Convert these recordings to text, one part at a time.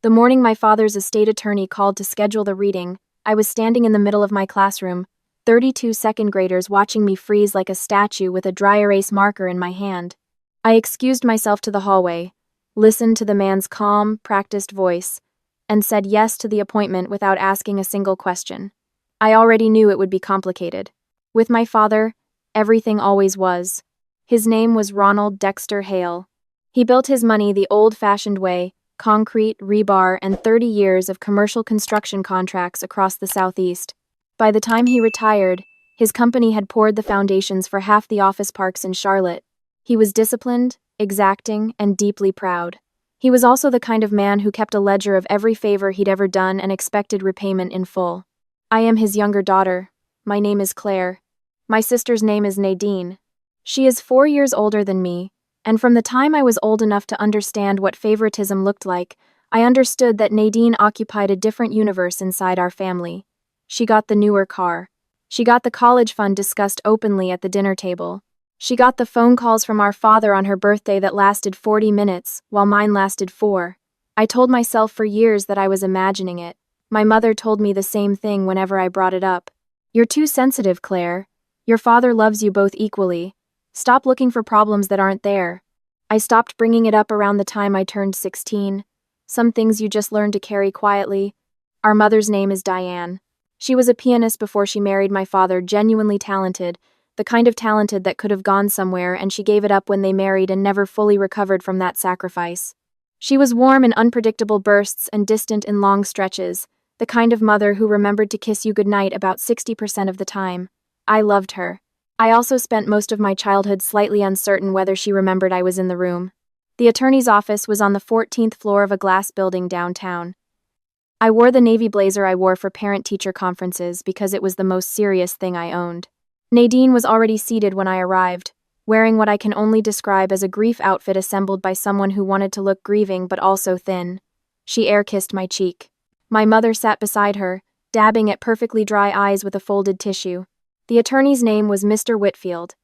The morning my father's estate attorney called to schedule the reading, I was standing in the middle of my classroom, 32 second graders watching me freeze like a statue with a dry erase marker in my hand. I excused myself to the hallway, listened to the man's calm, practiced voice, and said yes to the appointment without asking a single question. I already knew it would be complicated. With my father, everything always was. His name was Ronald Dexter Hale. He built his money the old-fashioned way: concrete, rebar, and 30 years of commercial construction contracts across the Southeast. By the time he retired, his company had poured the foundations for half the office parks in Charlotte. He was disciplined, exacting, and deeply proud. He was also the kind of man who kept a ledger of every favor he'd ever done and expected repayment in full. I am his younger daughter. My name is Claire. My sister's name is Nadine. She is 4 years older than me, and from the time I was old enough to understand what favoritism looked like, I understood that Nadine occupied a different universe inside our family. She got the newer car. She got the college fund discussed openly at the dinner table. She got the phone calls from our father on her birthday that lasted 40 minutes, while mine lasted 4. I told myself for years that I was imagining it. My mother told me the same thing whenever I brought it up. "You're too sensitive, Claire. Your father loves you both equally. Stop looking for problems that aren't there." I stopped bringing it up around the time I turned 16. Some things you just learn to carry quietly. Our mother's name is Diane. She was a pianist before she married my father, genuinely talented, the kind of talented that could have gone somewhere, and she gave it up when they married and never fully recovered from that sacrifice. She was warm in unpredictable bursts and distant in long stretches, the kind of mother who remembered to kiss you goodnight about 60% of the time. I loved her. I also spent most of my childhood slightly uncertain whether she remembered I was in the room. The attorney's office was on the 14th floor of a glass building downtown. I wore the navy blazer I wore for parent-teacher conferences because it was the most serious thing I owned. Nadine was already seated when I arrived, wearing what I can only describe as a grief outfit assembled by someone who wanted to look grieving but also thin. She air-kissed my cheek. My mother sat beside her, dabbing at perfectly dry eyes with a folded tissue. The attorney's name was Mr. Whitfield.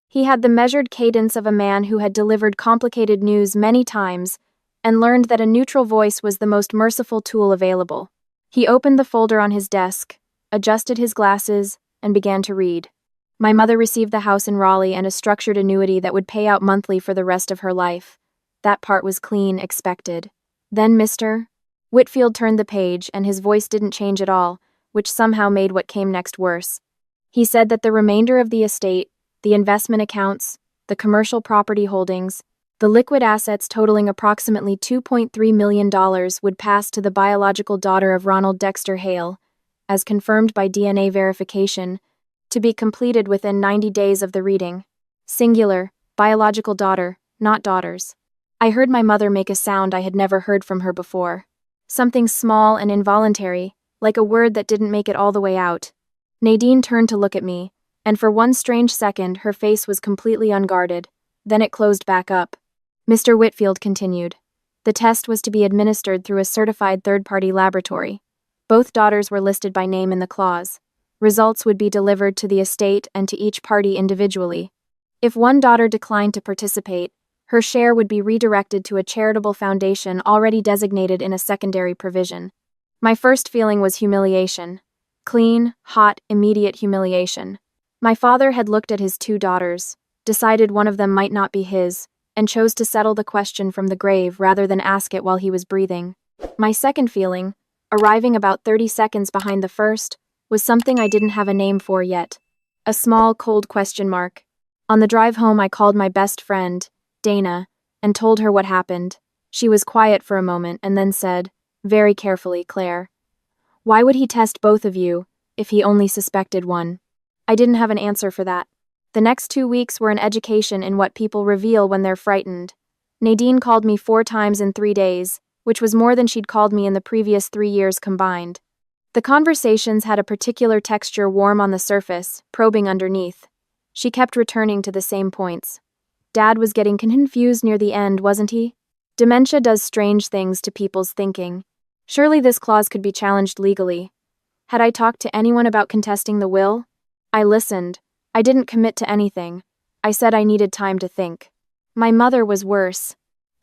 He had the measured cadence of a man who had delivered complicated news many times and learned that a neutral voice was the most merciful tool available. He opened the folder on his desk, adjusted his glasses, and began to read. My mother received the house in Raleigh and a structured annuity that would pay out monthly for the rest of her life. That part was clean, expected. Then Mr. Whitfield turned the page, and his voice didn't change at all, which somehow made what came next worse. He said that the remainder of the estate, the investment accounts, the commercial property holdings, the liquid assets totaling approximately $2.3 million would pass to the biological daughter of Ronald Dexter Hale, as confirmed by DNA verification, to be completed within 90 days of the reading. Singular, biological daughter, not daughters. I heard my mother make a sound I had never heard from her before. Something small and involuntary, like a word that didn't make it all the way out. Nadine turned to look at me, and for one strange second her face was completely unguarded. Then it closed back up. Mr. Whitfield continued. The test was to be administered through a certified third-party laboratory. Both daughters were listed by name in the clause. Results would be delivered to the estate and to each party individually. If one daughter declined to participate, her share would be redirected to a charitable foundation already designated in a secondary provision. My first feeling was humiliation. Clean, hot, immediate humiliation. My father had looked at his 2 daughters, decided one of them might not be his, and chose to settle the question from the grave rather than ask it while he was breathing. My second feeling, arriving about 30 seconds behind the first, was something I didn't have a name for yet. A small, cold question mark. On the drive home, I called my best friend, Dana, and told her what happened. She was quiet for a moment and then said, very carefully, "Claire, why would he test both of you if he only suspected one?" I didn't have an answer for that. The next 2 weeks were an education in what people reveal when they're frightened. Nadine called me 4 times in 3 days, which was more than she'd called me in the previous 3 years combined. The conversations had a particular texture, warm on the surface, probing underneath. She kept returning to the same points. Dad was getting confused near the end, wasn't he? Dementia does strange things to people's thinking. Surely this clause could be challenged legally. Had I talked to anyone about contesting the will? I listened. I didn't commit to anything. I said I needed time to think. My mother was worse.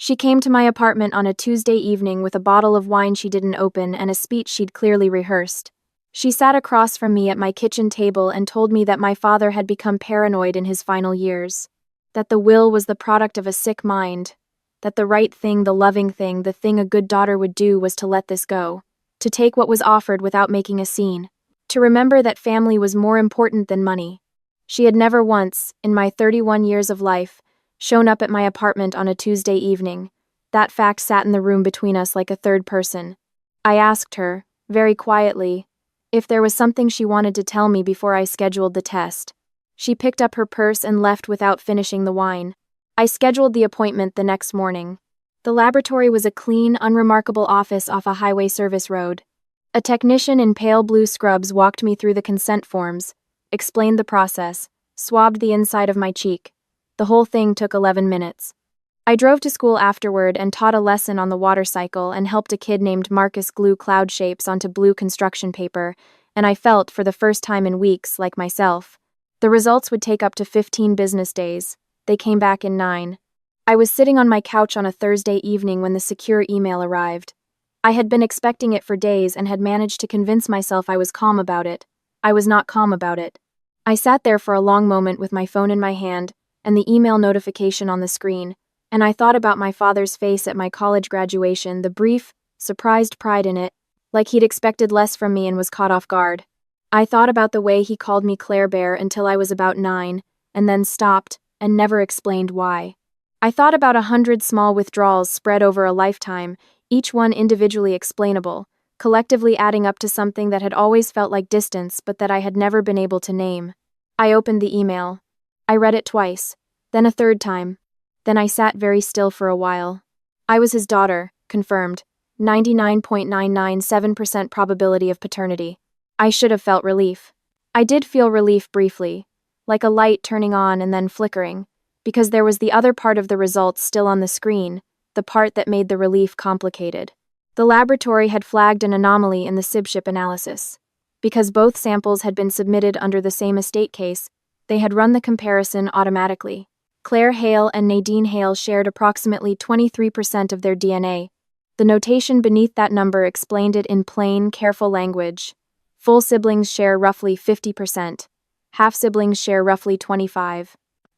She came to my apartment on a Tuesday evening with a bottle of wine she didn't open and a speech she'd clearly rehearsed. She sat across from me at my kitchen table and told me that my father had become paranoid in his final years, that the will was the product of a sick mind, that the right thing, the loving thing, the thing a good daughter would do was to let this go, to take what was offered without making a scene, to remember that family was more important than money. She had never once, in my 31 years of life, shown up at my apartment on a Tuesday evening. That fact sat in the room between us like a third person. I asked her, very quietly, if there was something she wanted to tell me before I scheduled the test. She picked up her purse and left without finishing the wine. I scheduled the appointment the next morning. The laboratory was a clean, unremarkable office off a highway service road. A technician in pale blue scrubs walked me through the consent forms, explained the process, swabbed the inside of my cheek. The whole thing took 11 minutes. I drove to school afterward and taught a lesson on the water cycle and helped a kid named Marcus glue cloud shapes onto blue construction paper, and I felt, for the first time in weeks, like myself. The results would take up to 15 business days. They came back in 9. I was sitting on my couch on a Thursday evening when the secure email arrived. I had been expecting it for days and had managed to convince myself I was calm about it. I was not calm about it. I sat there for a long moment with my phone in my hand and the email notification on the screen, and I thought about my father's face at my college graduation, the brief, surprised pride in it, like he'd expected less from me and was caught off guard. I thought about the way he called me Claire Bear until I was about 9, and then stopped, and never explained why. I thought about 100 small withdrawals spread over a lifetime, each one individually explainable, collectively adding up to something that had always felt like distance but that I had never been able to name. I opened the email. I read it twice, then a third time. Then I sat very still for a while. I was his daughter, confirmed. 99.997% probability of paternity. I should have felt relief. I did feel relief briefly, like a light turning on and then flickering, because there was the other part of the results still on the screen, the part that made the relief complicated. The laboratory had flagged an anomaly in the SIBSHIP analysis. Because both samples had been submitted under the same estate case, they had run the comparison automatically. Claire Hale and Nadine Hale shared approximately 23% of their DNA. The notation beneath that number explained it in plain, careful language. Full siblings share roughly 50%. Half siblings share roughly 25%.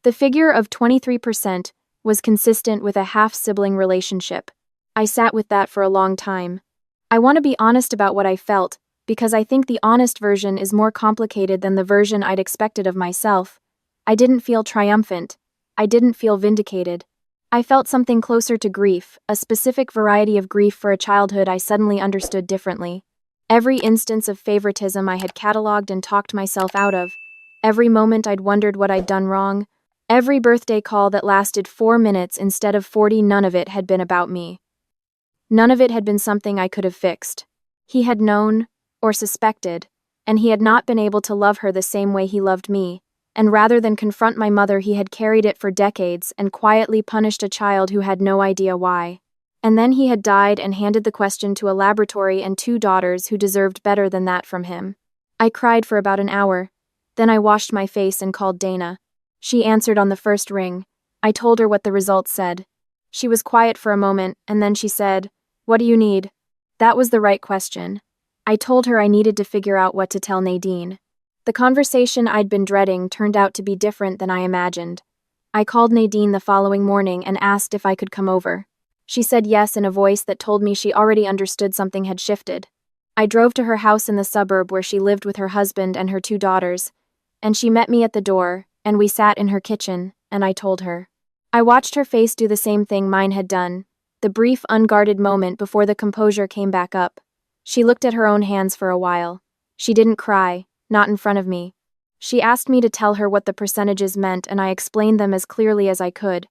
The figure of 23% was consistent with a half-sibling relationship. I sat with that for a long time. I want to be honest about what I felt, because I think the honest version is more complicated than the version I'd expected of myself. I didn't feel triumphant. I didn't feel vindicated. I felt something closer to grief, a specific variety of grief for a childhood I suddenly understood differently. Every instance of favoritism I had cataloged and talked myself out of, every moment I'd wondered what I'd done wrong, every birthday call that lasted 4 minutes instead of 40, none of it had been about me. None of it had been something I could have fixed. He had known, or suspected, and he had not been able to love her the same way he loved me, and rather than confront my mother he had carried it for decades and quietly punished a child who had no idea why. And then he had died and handed the question to a laboratory and 2 daughters who deserved better than that from him. I cried for about an hour. Then I washed my face and called Dana. She answered on the first ring. I told her what the results said. She was quiet for a moment, and then she said, "What do you need?" That was the right question. I told her I needed to figure out what to tell Nadine. The conversation I'd been dreading turned out to be different than I imagined. I called Nadine the following morning and asked if I could come over. She said yes in a voice that told me she already understood something had shifted. I drove to her house in the suburb where she lived with her husband and her 2 daughters, and she met me at the door, and we sat in her kitchen, and I told her. I watched her face do the same thing mine had done, the brief, unguarded moment before the composure came back up. She looked at her own hands for a while. She didn't cry, not in front of me. She asked me to tell her what the percentages meant, and I explained them as clearly as I could.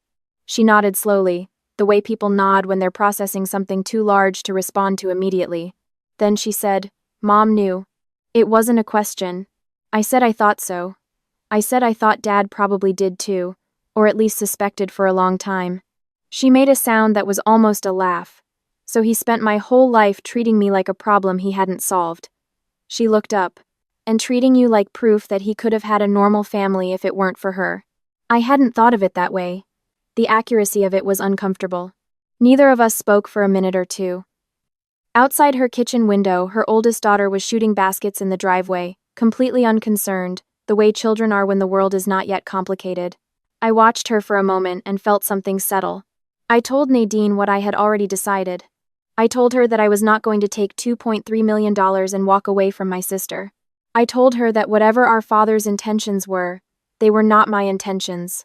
She nodded slowly, the way people nod when they're processing something too large to respond to immediately. Then she said, "Mom knew." It wasn't a question. I said I thought so. I said I thought Dad probably did too, or at least suspected for a long time. She made a sound that was almost a laugh. So he spent my whole life treating me like a problem he hadn't solved. She looked up. And treating you like proof that he could have had a normal family if it weren't for her. I hadn't thought of it that way. The accuracy of it was uncomfortable. Neither of us spoke for a minute or two. Outside her kitchen window, her oldest daughter was shooting baskets in the driveway, completely unconcerned, the way children are when the world is not yet complicated. I watched her for a moment and felt something settle. I told Nadine what I had already decided. I told her that I was not going to take $2.3 million and walk away from my sister. I told her that whatever our father's intentions were, they were not my intentions.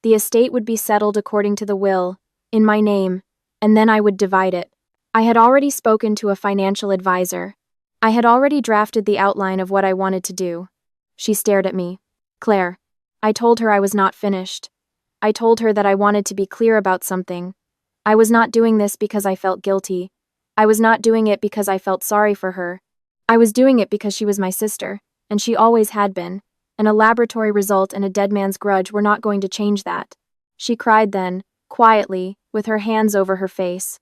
The estate would be settled according to the will, in my name, and then I would divide it. I had already spoken to a financial advisor. I had already drafted the outline of what I wanted to do. She stared at me. Claire. I told her I was not finished. I told her that I wanted to be clear about something. I was not doing this because I felt guilty. I was not doing it because I felt sorry for her. I was doing it because she was my sister, and she always had been, and a laboratory result and a dead man's grudge were not going to change that. She cried then, quietly, with her hands over her face.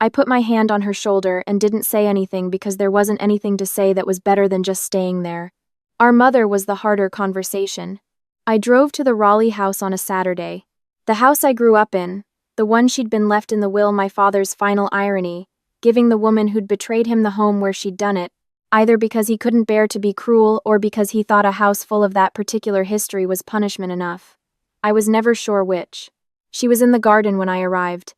I put my hand on her shoulder and didn't say anything because there wasn't anything to say that was better than just staying there. Our mother was the harder conversation. I drove to the Raleigh house on a Saturday. The house I grew up in, the one she'd been left in the will, my father's final irony, giving the woman who'd betrayed him the home where she'd done it, either because he couldn't bear to be cruel or because he thought a house full of that particular history was punishment enough. I was never sure which. She was in the garden when I arrived.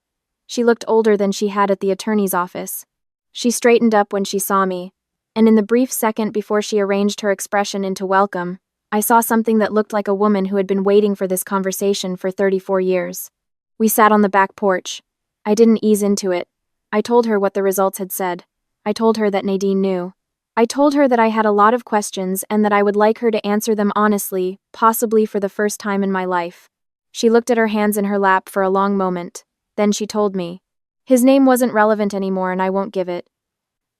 She looked older than she had at the attorney's office. She straightened up when she saw me, and in the brief second before she arranged her expression into welcome, I saw something that looked like a woman who had been waiting for this conversation for 34 years. We sat on the back porch. I didn't ease into it. I told her what the results had said. I told her that Nadine knew. I told her that I had a lot of questions and that I would like her to answer them honestly, possibly for the first time in my life. She looked at her hands in her lap for a long moment. Then she told me. His name wasn't relevant anymore and I won't give it.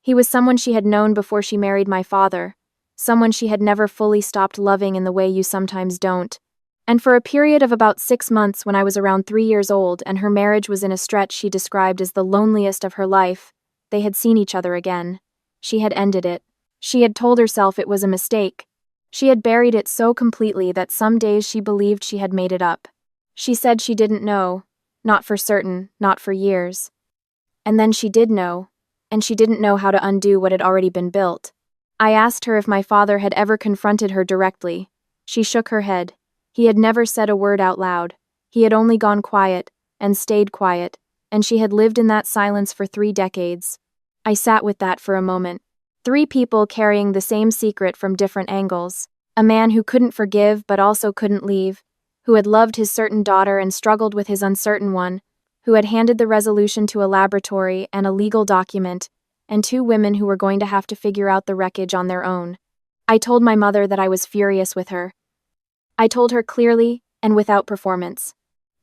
He was someone she had known before she married my father, someone she had never fully stopped loving in the way you sometimes don't. And for a period of about 6 months when I was around 3 years old and her marriage was in a stretch she described as the loneliest of her life, they had seen each other again. She had ended it. She had told herself it was a mistake. She had buried it so completely that some days she believed she had made it up. She said she didn't know. Not for certain, not for years. And then she did know, and she didn't know how to undo what had already been built. I asked her if my father had ever confronted her directly. She shook her head. He had never said a word out loud. He had only gone quiet, and stayed quiet, and she had lived in that silence for 3 decades. I sat with that for a moment. 3 people carrying the same secret from different angles. A man who couldn't forgive but also couldn't leave, who had loved his certain daughter and struggled with his uncertain one, who had handed the resolution to a laboratory and a legal document, and 2 women who were going to have to figure out the wreckage on their own. I told my mother that I was furious with her. I told her clearly and without performance.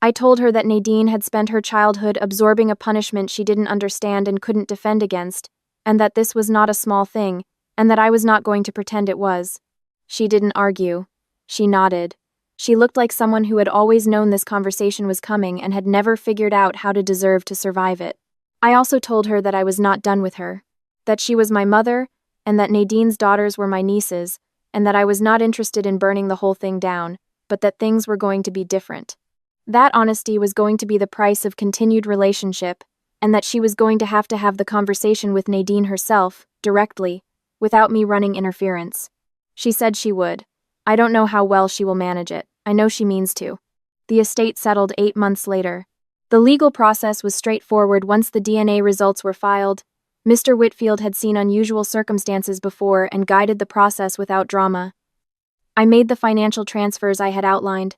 I told her that Nadine had spent her childhood absorbing a punishment she didn't understand and couldn't defend against, and that this was not a small thing, and that I was not going to pretend it was. She didn't argue. She nodded. She looked like someone who had always known this conversation was coming and had never figured out how to deserve to survive it. I also told her that I was not done with her, that she was my mother, and that Nadine's daughters were my nieces, and that I was not interested in burning the whole thing down, but that things were going to be different. That honesty was going to be the price of continued relationship, and that she was going to have the conversation with Nadine herself, directly, without me running interference. She said she would. I don't know how well she will manage it. I know she means to. The estate settled 8 months later. The legal process was straightforward once the DNA results were filed. Mr. Whitfield had seen unusual circumstances before and guided the process without drama. I made the financial transfers I had outlined.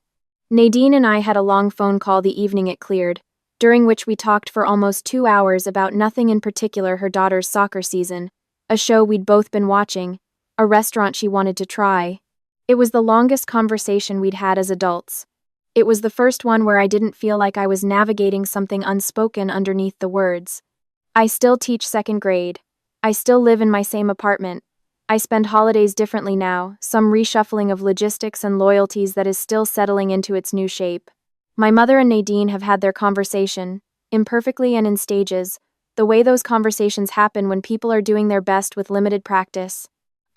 Nadine and I had a long phone call the evening it cleared, during which we talked for almost 2 hours about nothing in particular, her daughter's soccer season, a show we'd both been watching, a restaurant she wanted to try. It was the longest conversation we'd had as adults. It was the first one where I didn't feel like I was navigating something unspoken underneath the words. I still teach 2nd grade. I still live in my same apartment. I spend holidays differently now, some reshuffling of logistics and loyalties that is still settling into its new shape. My mother and Nadine have had their conversation, imperfectly and in stages, the way those conversations happen when people are doing their best with limited practice.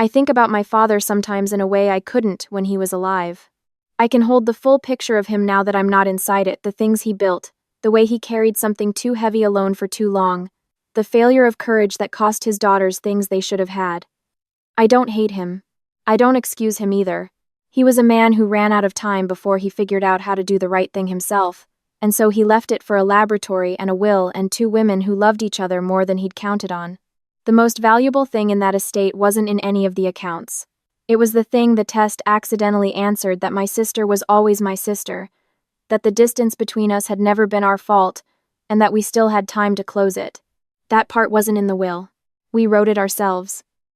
I think about my father sometimes in a way I couldn't when he was alive. I can hold the full picture of him now that I'm not inside it, the things he built, The way he carried something too heavy alone for too long. The failure of courage that cost his daughters things they should have had. I don't hate him. I don't excuse him either. He was a man who ran out of time before he figured out how to do the right thing himself, and so he left it for a laboratory and a will and two women who loved each other more than he'd counted on. The most valuable thing in that estate wasn't in any of the accounts. It was the thing the test accidentally answered, that my sister was always my sister, that the distance between us had never been our fault, and that we still had time to close it. That part wasn't in the will. We wrote it ourselves.